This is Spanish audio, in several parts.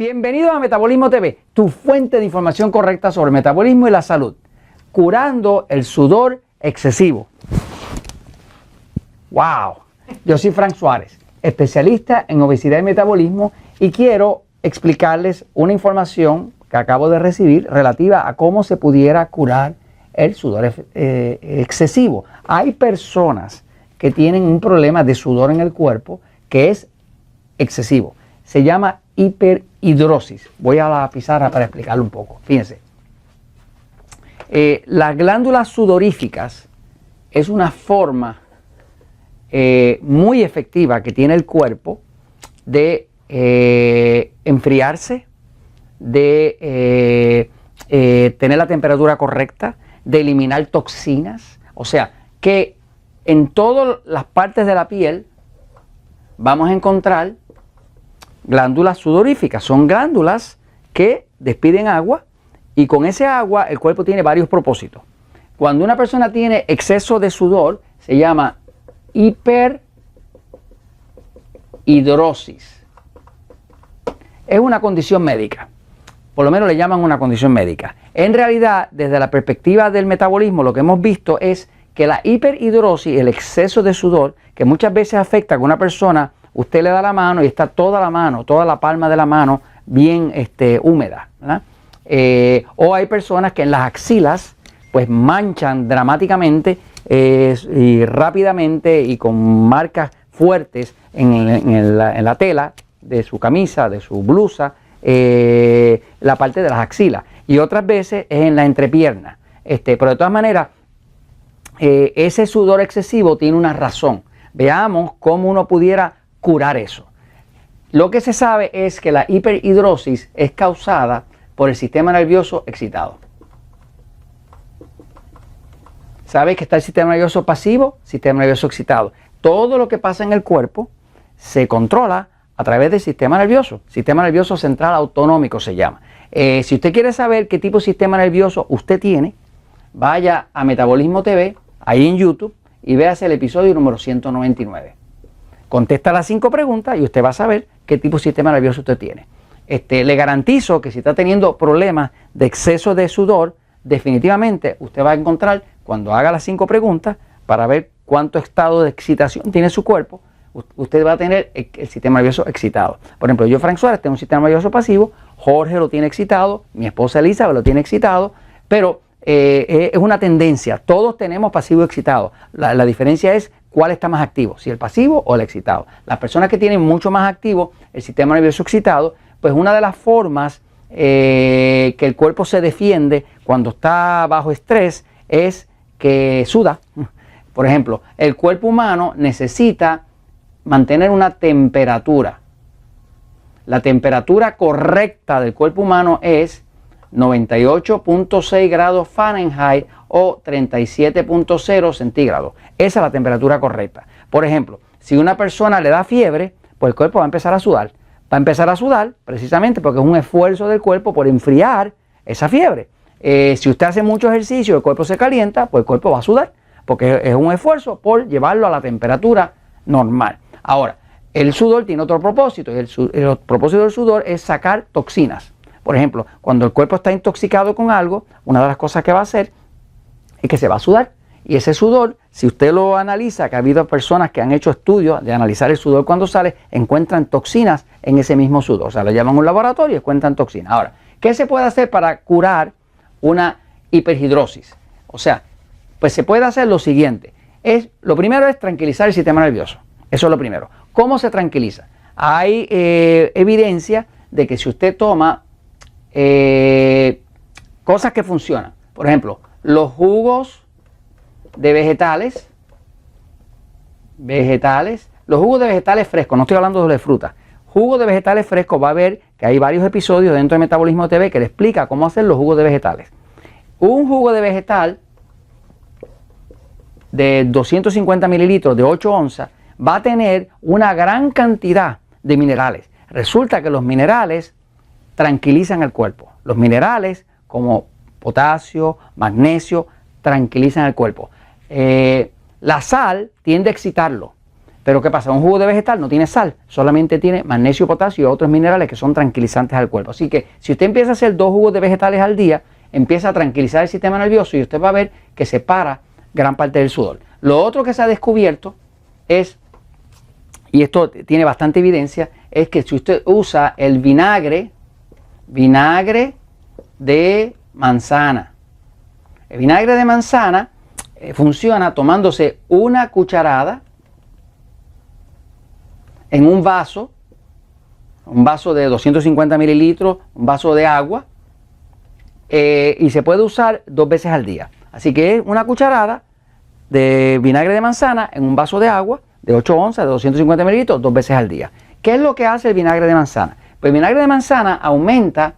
Bienvenidos a Metabolismo TV, tu fuente de información correcta sobre el metabolismo y la salud, curando el sudor excesivo. ¡Wow! Yo soy Frank Suárez, especialista en obesidad y metabolismo, y quiero explicarles una información que acabo de recibir relativa a cómo se pudiera curar el sudor excesivo. Hay personas que tienen un problema de sudor en el cuerpo que es excesivo. Se llama hiperhidrosis. Voy a la pizarra para explicarlo un poco. Fíjense. Las glándulas sudoríficas es una forma muy efectiva que tiene el cuerpo de enfriarse, de tener la temperatura correcta, de eliminar toxinas. O sea, que en todas las partes de la piel vamos a encontrar glándulas sudoríficas. Son glándulas que despiden agua, y con ese agua el cuerpo tiene varios propósitos. Cuando una persona tiene exceso de sudor, se llama hiperhidrosis. Es una condición médica, por lo menos le llaman una condición médica. En realidad, desde la perspectiva del metabolismo, lo que hemos visto es que la hiperhidrosis, el exceso de sudor, que muchas veces afecta a una persona, usted le da la mano y está toda la mano, toda la palma de la mano bien húmeda, ¿verdad? O hay personas que en las axilas pues manchan dramáticamente y rápidamente y con marcas fuertes en la tela de su camisa, de su blusa, la parte de las axilas, y otras veces es en la entrepierna. Pero de todas maneras, ese sudor excesivo tiene una razón. Veamos cómo uno pudiera curar eso. Lo que se sabe es que la hiperhidrosis es causada por el sistema nervioso excitado. ¿Sabes que está el sistema nervioso pasivo, sistema nervioso excitado? Todo lo que pasa en el cuerpo se controla a través del sistema nervioso central autonómico se llama. Si usted quiere saber qué tipo de sistema nervioso usted tiene, vaya a Metabolismo TV, ahí en YouTube, y véase el episodio número 199. Contesta las 5 preguntas y usted va a saber qué tipo de sistema nervioso usted tiene. Le garantizo que si está teniendo problemas de exceso de sudor, definitivamente usted va a encontrar, cuando haga las 5 preguntas, para ver cuánto estado de excitación tiene su cuerpo, usted va a tener el sistema nervioso excitado. Por ejemplo, yo, Frank Suárez, tengo un sistema nervioso pasivo, Jorge lo tiene excitado, mi esposa Elizabeth lo tiene excitado, pero es una tendencia. Todos tenemos pasivo excitado. La diferencia es cuál está más activo, si el pasivo o el excitado. Las personas que tienen mucho más activo el sistema nervioso excitado, pues una de las formas que el cuerpo se defiende cuando está bajo estrés es que suda. Por ejemplo, el cuerpo humano necesita mantener una temperatura. La temperatura correcta del cuerpo humano es 98.6 grados Fahrenheit o 37.0 centígrados. Esa es la temperatura correcta. Por ejemplo, si una persona le da fiebre, pues el cuerpo va a empezar a sudar. Va a empezar a sudar precisamente porque es un esfuerzo del cuerpo por enfriar esa fiebre. Si usted hace mucho ejercicio y el cuerpo se calienta, pues el cuerpo va a sudar porque es un esfuerzo por llevarlo a la temperatura normal. Ahora, el sudor tiene otro propósito, y el propósito del sudor es sacar toxinas. Por ejemplo, cuando el cuerpo está intoxicado con algo, una de las cosas que va a hacer es que se va a sudar. Y ese sudor, si usted lo analiza, que ha habido personas que han hecho estudios de analizar el sudor cuando sale, encuentran toxinas en ese mismo sudor. O sea, lo llaman a un laboratorio y encuentran toxinas. Ahora, ¿qué se puede hacer para curar una hiperhidrosis? O sea, pues se puede hacer lo siguiente. Lo primero es tranquilizar el sistema nervioso. Eso es lo primero. ¿Cómo se tranquiliza? Hay evidencia de que si usted toma cosas que funcionan, por ejemplo, los jugos de vegetales, los jugos de vegetales frescos, no estoy hablando de frutas, jugos de vegetales frescos, va a ver que hay varios episodios dentro de Metabolismo TV que le explica cómo hacer los jugos de vegetales. Un jugo de vegetal de 250 mililitros de 8 onzas va a tener una gran cantidad de minerales. Resulta que los minerales tranquilizan el cuerpo. Los minerales como potasio, magnesio, tranquilizan el cuerpo. La sal tiende a excitarlo, Pero ¿qué pasa? Un jugo de vegetal no tiene sal, solamente tiene magnesio, potasio y otros minerales que son tranquilizantes al cuerpo. Así que si usted empieza a hacer 2 jugos de vegetales al día, empieza a tranquilizar el sistema nervioso y usted va a ver que se para gran parte del sudor. Lo otro que se ha descubierto es, y esto tiene bastante evidencia, es que si usted usa el vinagre de manzana, el vinagre de manzana funciona tomándose una cucharada en un vaso de 250 mililitros, un vaso de agua, y se puede usar 2 veces al día. Así que es una cucharada de vinagre de manzana en un vaso de agua de 8 onzas, de 250 mililitros, 2 veces al día. ¿Qué es lo que hace el vinagre de manzana? Pues el vinagre de manzana aumenta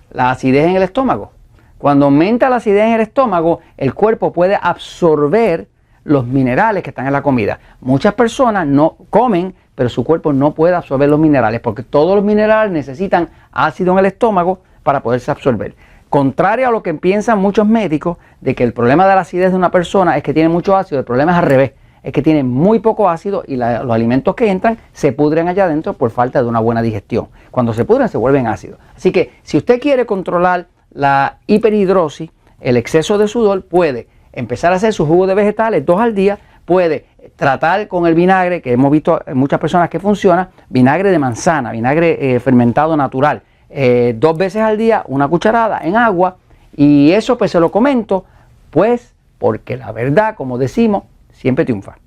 la acidez en el estómago. Cuando aumenta la acidez en el estómago, el cuerpo puede absorber los minerales que están en la comida. Muchas personas no comen, pero su cuerpo no puede absorber los minerales porque todos los minerales necesitan ácido en el estómago para poderse absorber. Contrario a lo que piensan muchos médicos de que el problema de la acidez de una persona es que tiene mucho ácido, el problema es al revés, es que tiene muy poco ácido y los alimentos que entran se pudren allá adentro por falta de una buena digestión. Cuando se pudren se vuelven ácidos. Así que si usted quiere controlar la hiperhidrosis, el exceso de sudor, puede empezar a hacer sus jugos de vegetales 2 al día, puede tratar con el vinagre, que hemos visto en muchas personas que funciona, vinagre de manzana, vinagre fermentado natural, 2 veces al día, una cucharada en agua, y eso pues se lo comento, pues porque la verdad, como decimos, siempre triunfa.